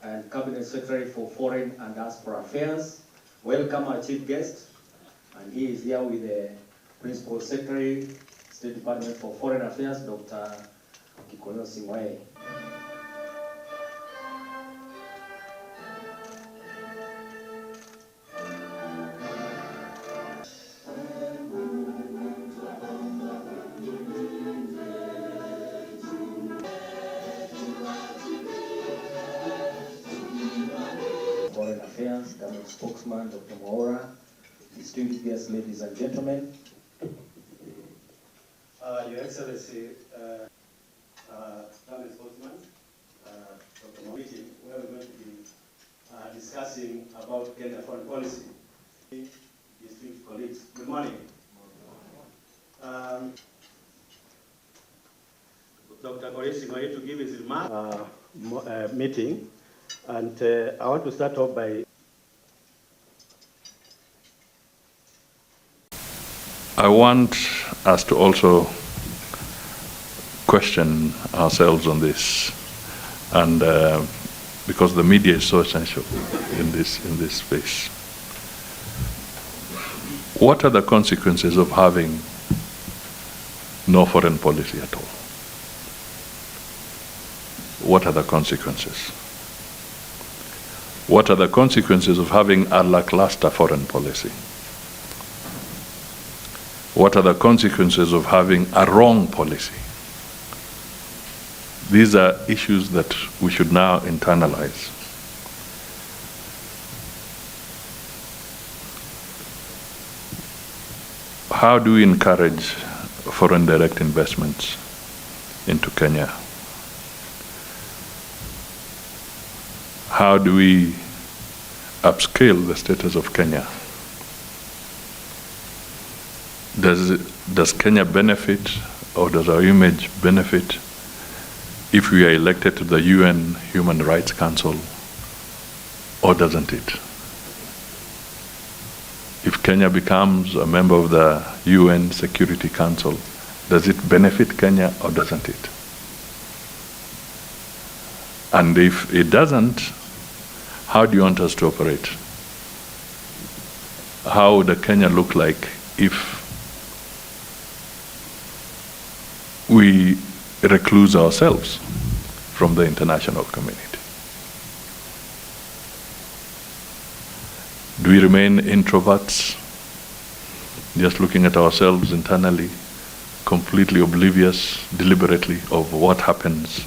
and Cabinet Secretary for Foreign and Diaspora Affairs. Welcome our chief guest, and he is here with the Principal Secretary, State Department for Foreign Affairs, Dr. Kikono Singwae. Foreign Affairs, Government Spokesman, Dr. Maora, distinguished guests, ladies and gentlemen. Your Excellency, Government Spokesman, Dr. Maora, we are going to be discussing about Kenya foreign policy. Distinguished colleagues, good morning. Dr. Koresi is going to give his remark meeting. And I want to start off by... I want us to also question ourselves on this, and because the media is so essential in this space. What are the consequences of having no foreign policy at all? What are the consequences? What are the consequences of having a lackluster foreign policy? What are the consequences of having a wrong policy? These are issues that we should now internalize. How do we encourage foreign direct investments into Kenya? How do we upscale the status of Kenya? Does Kenya benefit, or does our image benefit, if we are elected to the UN Human Rights Council, or doesn't it? If Kenya becomes a member of the UN Security Council, does it benefit Kenya or doesn't it? And if it doesn't, how do you want us to operate? How would Kenya look like if we recluse ourselves from the international community? Do we remain introverts, just looking at ourselves internally, completely oblivious, deliberately, of what happens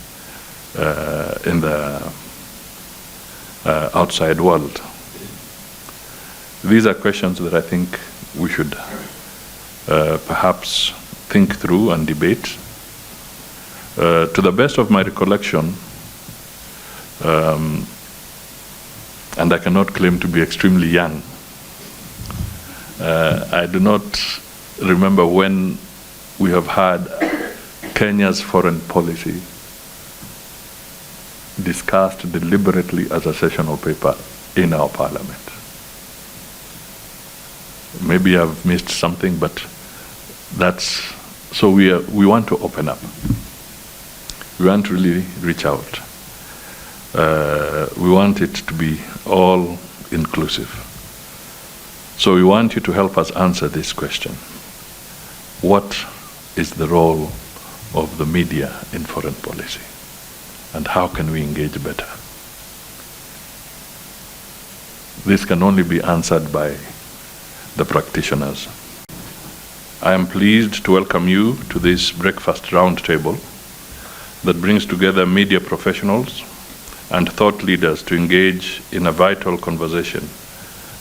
in the outside world? These are questions that I think we should perhaps think through and debate. To the best of my recollection, and I cannot claim to be extremely young, I do not remember when we have had Kenya's foreign policy discussed deliberately as a sessional paper in our parliament. Maybe I've missed something, but that's, so we want to open up. We want to really reach out. We want it to be all inclusive. So we want you to help us answer this question. What is the role of the media in foreign policy? And how can we engage better? This can only be answered by the practitioners. I am pleased to welcome you to this breakfast roundtable that brings together media professionals and thought leaders to engage in a vital conversation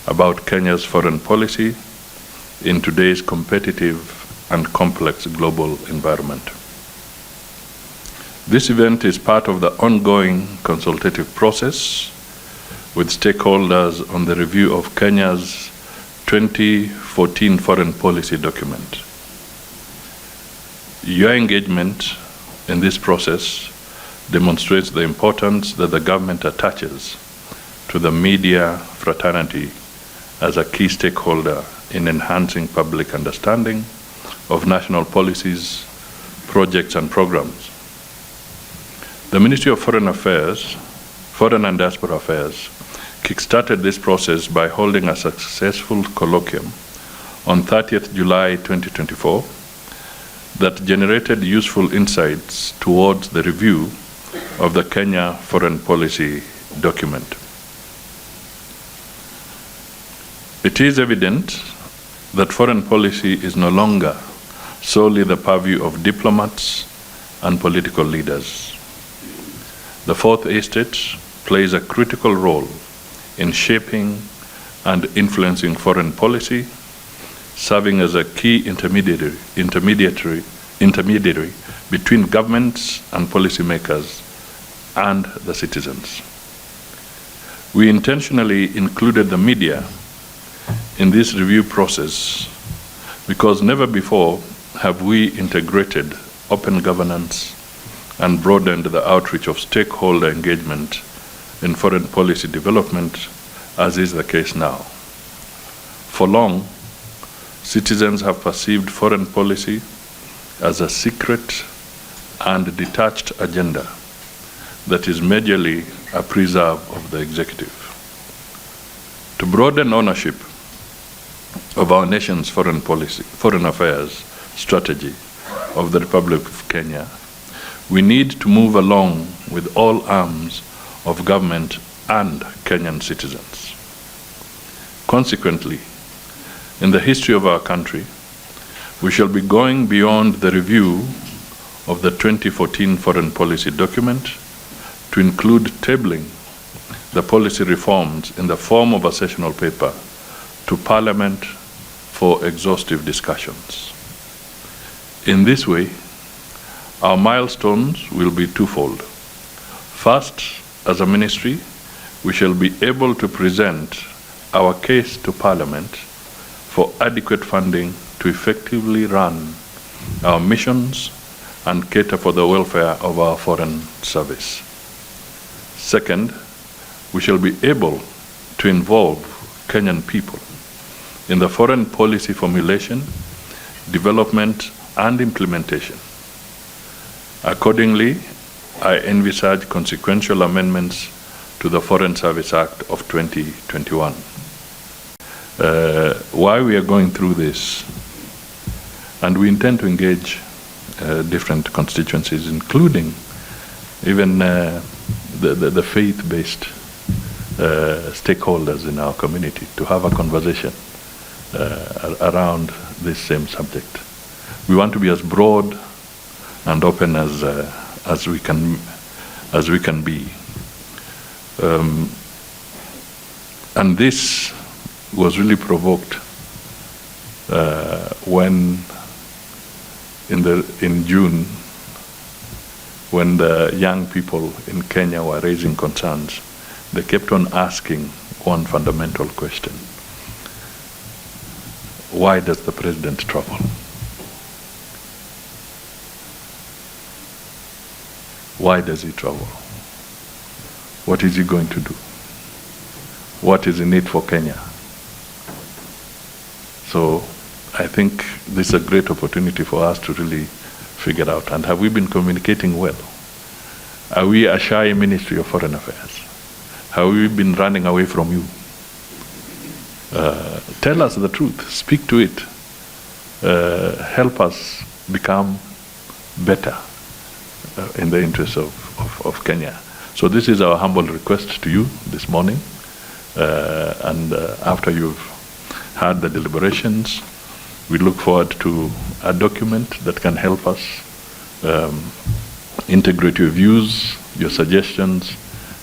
about Kenya's foreign policy in today's competitive and complex global environment. This event is part of the ongoing consultative process with stakeholders on the review of Kenya's 2014 foreign policy document. Your engagement in this process demonstrates the importance that the government attaches to the media fraternity as a key stakeholder in enhancing public understanding of national policies, projects, and programs. The Ministry of Foreign Affairs Foreign and Diaspora Affairs, kickstarted this process by holding a successful colloquium on 30th July 2024 that generated useful insights towards the review of the Kenya foreign policy document. It is evident that foreign policy is no longer solely the purview of diplomats and political leaders. The Fourth Estate plays a critical role in shaping and influencing foreign policy, serving as a key intermediary between governments and policymakers and the citizens. We intentionally included the media in this review process because never before have we integrated open governance and broadened the outreach of stakeholder engagement in foreign policy development, as is the case now. For long, citizens have perceived foreign policy as a secret and detached agenda that is majorly a preserve of the executive. To broaden ownership of our nation's foreign affairs strategy of the Republic of Kenya, we need to move along with all arms of government and Kenyan citizens. Consequently, in the history of our country, we shall be going beyond the review of the 2014 foreign policy document to include tabling the policy reforms in the form of a sessional paper to Parliament for exhaustive discussions. In this way, our milestones will be twofold. First, as a ministry, we shall be able to present our case to Parliament for adequate funding to effectively run our missions and cater for the welfare of our foreign service. Second, we shall be able to involve Kenyan people in the foreign policy formulation, development, and implementation. Accordingly, I envisage consequential amendments to the Foreign Service Act of 2021. Why we are going through this, and we intend to engage different constituencies, including even the faith-based stakeholders in our community, to have a conversation around this same subject. We want to be as broad and open as we can be, and this was really provoked when in June, when the young people in Kenya were raising concerns. They kept on asking one fundamental question: why does the president travel? Why does he travel? What is he going to do? What is in it for Kenya? So I think this is a great opportunity for us to really figure out. And have we been communicating well? Are we a shy Ministry of Foreign Affairs? Have we been running away from you? Tell us the truth. Speak to it. Help us become better in the interest of Kenya. So this is our humble request to you this morning. And after you've had the deliberations, we look forward to a document that can help us integrate your views, your suggestions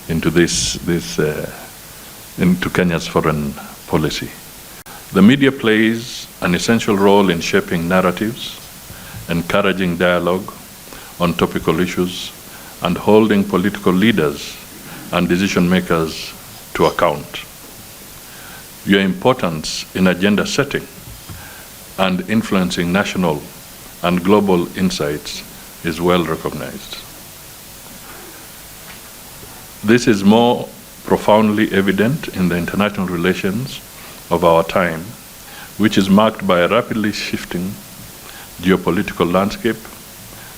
into into Kenya's foreign policy. The media plays an essential role in shaping narratives, encouraging dialogue on topical issues, and holding political leaders and decision makers to account. Your importance in agenda setting and influencing national and global insights is well recognized. This is more profoundly evident in the international relations of our time, which is marked by a rapidly shifting geopolitical landscape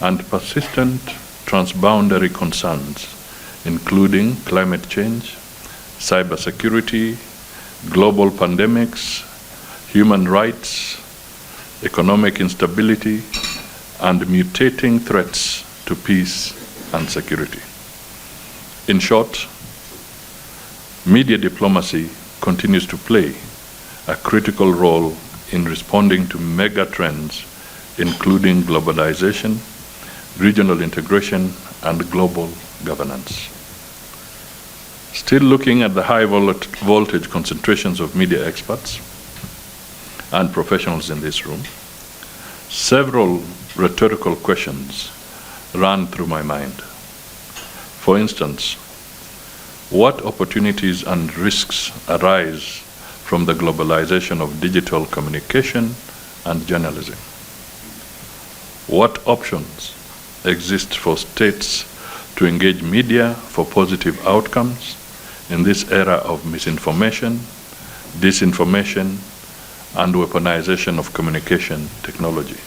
and persistent transboundary concerns including climate change, cybersecurity, global pandemics, human rights, economic instability, and mutating threats to peace and security. In short, media diplomacy continues to play a critical role in responding to mega trends, including globalization, regional integration, and global governance. Still looking at the high voltage concentrations of media experts and professionals in this room, several rhetorical questions ran through my mind. For instance, what opportunities and risks arise from the globalization of digital communication and journalism? What options exist for states to engage media for positive outcomes in this era of misinformation, disinformation, and weaponization of communication technology?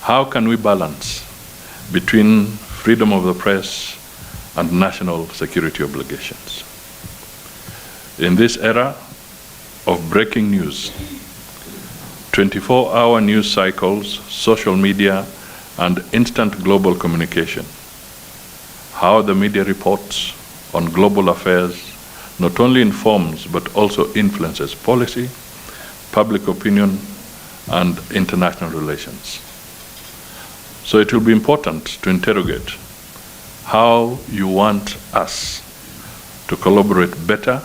How can we balance between freedom of the press and national security obligations? In this era of breaking news, 24-hour news cycles, social media, and instant global communication, how the media reports on global affairs not only informs but also influences policy, public opinion, and international relations. So it will be important to interrogate how you want us to collaborate better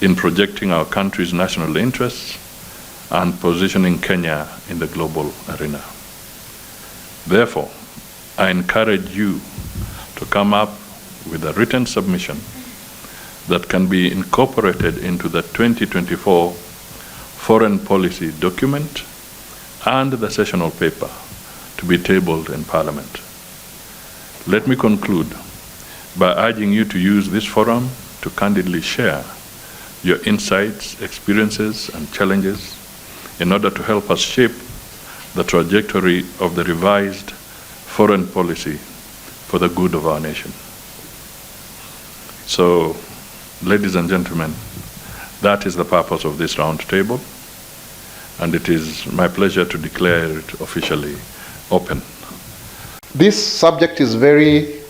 in projecting our country's national interests and positioning Kenya in the global arena. Therefore, I encourage you to come up with a written submission that can be incorporated into the 2024 foreign policy document and the sessional paper to be tabled in Parliament. Let me conclude by urging you to use this forum to candidly share your insights, experiences, and challenges in order to help us shape the trajectory of the revised foreign policy for the good of our nation. So, ladies and gentlemen, that is the purpose of this roundtable, and it is my pleasure to declare it officially open. This subject is very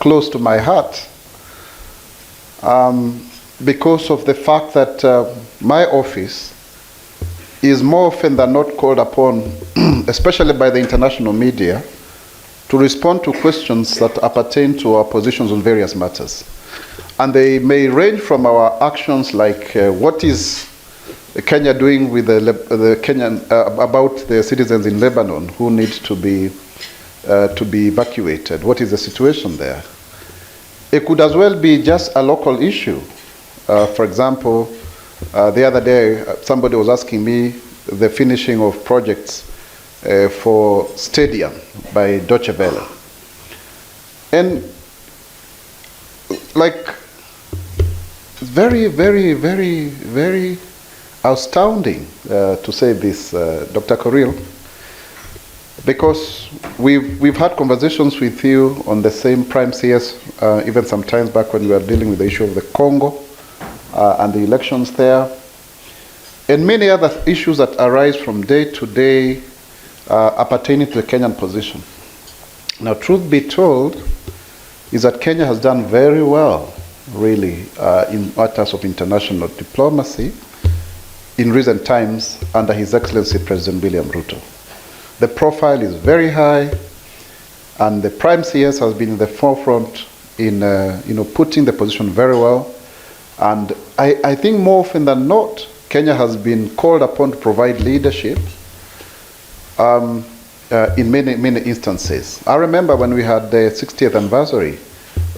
close to my heart because of the fact that my office is more often than not called upon, especially by the international media, to respond to questions that appertain to our positions on various matters. And they may range from our actions like what is Kenya doing with the Kenyan, about the citizens in Lebanon who need to be evacuated. What is the situation there? It could as well be just a local issue. For example, the other day, somebody was asking me the finishing of projects for Stadium by Deutsche Welle. And like, very, very, very, very astounding to say this, Dr. Koril, because we've had conversations with you on the same prime CS, even some times back when we were dealing with the issue of the Congo and the elections there, and many other issues that arise from day to day appertaining to the Kenyan position. Now, truth be told, is that Kenya has done very well, really, in matters of international diplomacy in recent times under His Excellency President William Ruto. The profile is very high, and the Prime CS has been in the forefront in putting the position very well. And I think more often than not, Kenya has been called upon to provide leadership in many instances. I remember when we had the 60th anniversary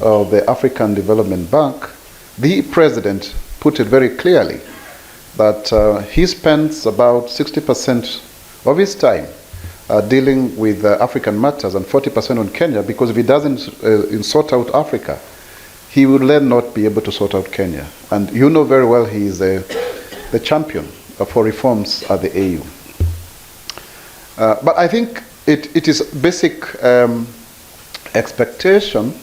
of the African Development Bank, the president put it very clearly that he spends about 60% of his time dealing with African matters and 40% on Kenya, because if he doesn't sort out Africa, he will then not be able to sort out Kenya. And you know very well he is the champion for reforms at the AU. But I think it is basic expectation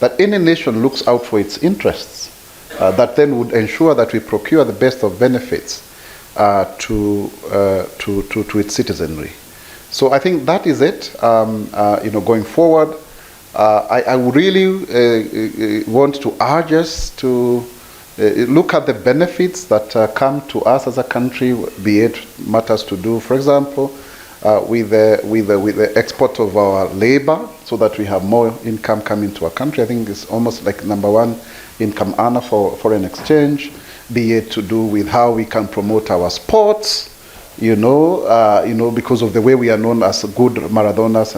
that any nation looks out for its interests, that then would ensure that we procure the best of benefits to its citizenry. So I think that is it. Going forward, I would really want to urge us to look at the benefits that come to us as a country, be it matters to do, for example, with the export of our labor, so that we have more income coming to our country. I think it's almost like #1 income earner for foreign exchange. Be it to do with how we can promote our sports, because of the way we are known as good Maradonas,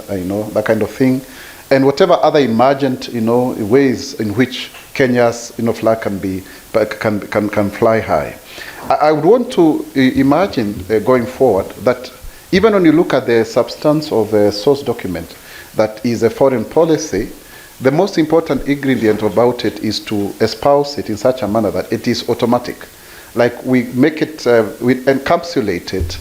that kind of thing, and whatever other emergent, ways in which Kenya's, flag can fly high. I would want to imagine going forward that even when you look at the substance of the source document that is a foreign policy, the most important ingredient about it is to espouse it in such a manner that it is automatic. Like we make it, we encapsulate it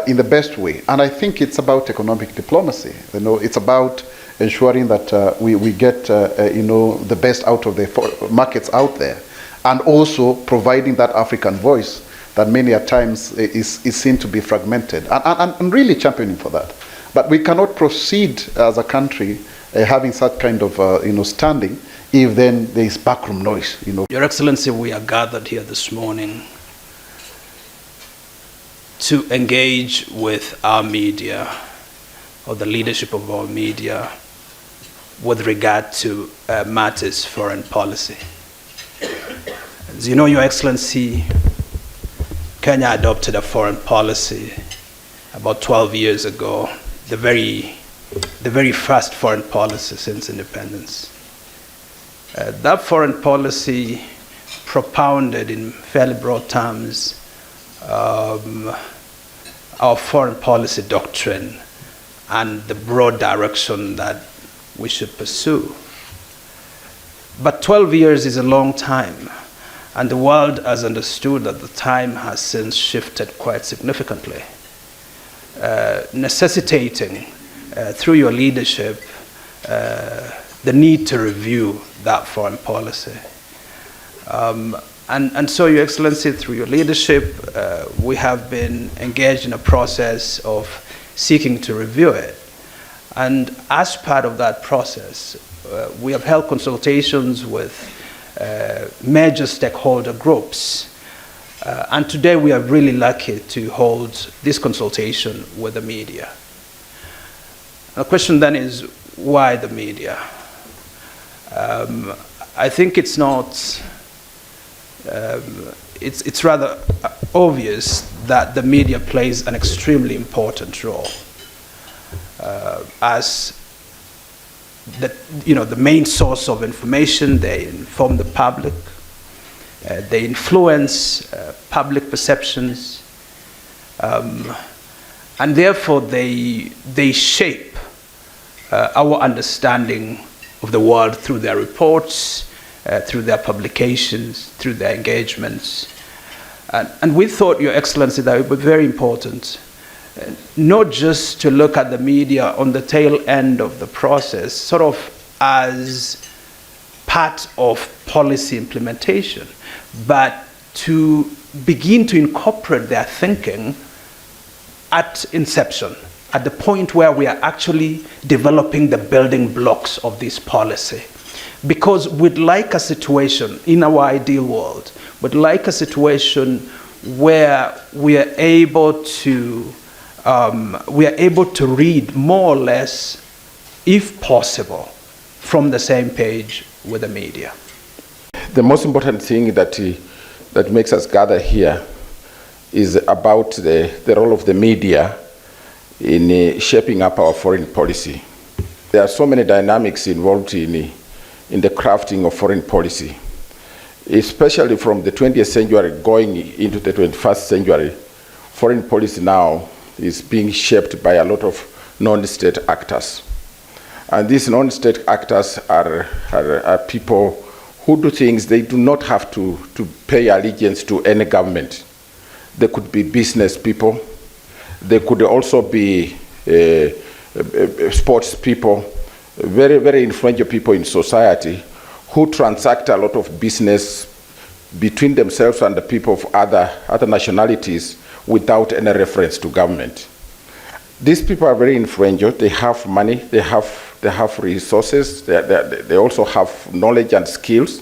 in the best way. And I think it's about economic diplomacy. It's about ensuring that we get, the best out of the markets out there, and also providing that African voice that many a times is seen to be fragmented, and really championing for that. But we cannot proceed as a country having such kind of standing if then there is backroom noise. Your Excellency, we are gathered here this morning to engage with our media, or the leadership of our media, with regard to matters foreign policy. As you know, Your Excellency, Kenya adopted a foreign policy about 12 years ago, the very first foreign policy since independence. That foreign policy propounded in fairly broad terms our foreign policy doctrine and the broad direction that we should pursue. But 12 years is a long time, and the world has understood that the time has since shifted quite significantly, necessitating, through your leadership, the need to review that foreign policy. And so, Your Excellency, through your leadership, we have been engaged in a process of seeking to review it. And as part of that process, we have held consultations with major stakeholder groups. And today we are really lucky to hold this consultation with the media. The question then is, why the media? I think it's not, it's rather obvious that the media plays an extremely important role as the main source of information. They inform the public, they influence public perceptions, and therefore they shape our understanding of the world through their reports, through their publications, through their engagements. And we thought, Your Excellency, that it would be very important not just to look at the media on the tail end of the process, sort of as part of policy implementation, but to begin to incorporate their thinking at inception, at the point where we are actually developing the building blocks of this policy. Because we'd like a situation, in our ideal world, we'd like a situation where we are able to read more or less, if possible, from the same page with the media. The most important thing that makes us gather here is about the role of the media in shaping up our foreign policy. There are so many dynamics involved in the crafting of foreign policy, especially from the 20th century going into the 21st century. Foreign policy now is being shaped by a lot of non-state actors. And these non-state actors are people who do things. They do not have to pay allegiance to any government. They could be business people. They could also be sports people. very, very influential people in society who transact a lot of business between themselves and the people of other nationalities without any reference to government. These people are very influential. They have money, they have resources, they also have knowledge and skills.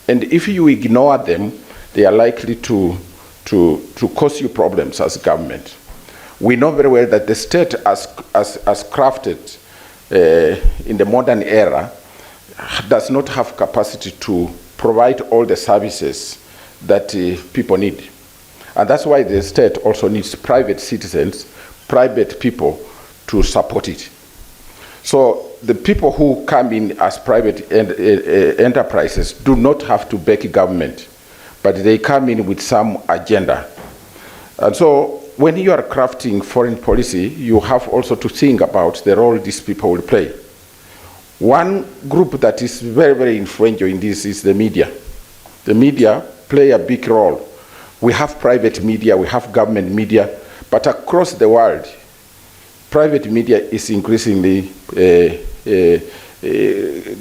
And if you ignore them, they are likely to cause you problems as government. We know very well that the state as crafted in the modern era does not have capacity to provide all the services that people need. And that's why the state also needs private citizens, private people to support it. So the people who come in as private enterprises do not have to beg government, but they come in with some agenda. And so when you are crafting foreign policy, you have also to think about the role these people will play. One group that is very, very influential in this is the media. The media play a big role. We have private media, we have government media, but across the world, private media is increasingly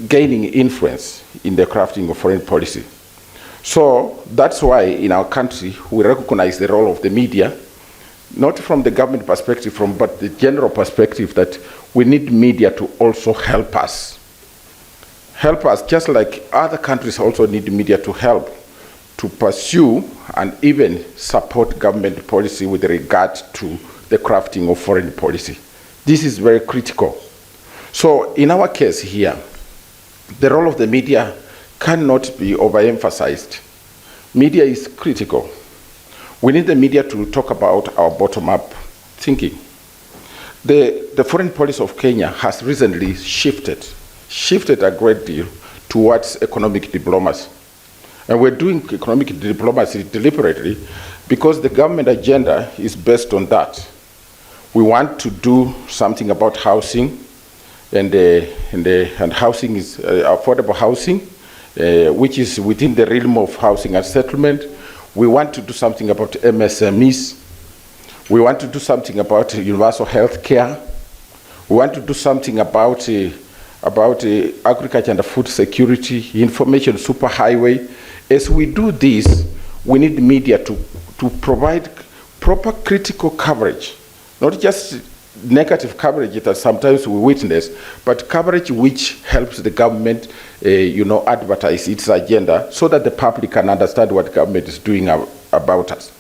gaining influence in the crafting of foreign policy. So that's why in our country, we recognize the role of the media, not from the government perspective, but the general perspective that we need media to also help us. Help us, just like other countries also need media to help to pursue and even support government policy with regard to the crafting of foreign policy. This is very critical. So in our case here, the role of the media cannot be overemphasized. Media is critical. We need the media to talk about our bottom-up thinking. The foreign policy of Kenya has recently shifted a great deal towards economic diplomacy. And we're doing economic diplomacy deliberately because the government agenda is based on that. We want to do something about housing, and housing is affordable housing, which is within the realm of housing and settlement. We want to do something about MSMEs. We want to do something about universal health care. We want to do something about agriculture and food security, information superhighway. As we do this, we need media to provide proper critical coverage, not just negative coverage that sometimes we witness, but coverage which helps the government advertise its agenda so that the public can understand what government is doing about us.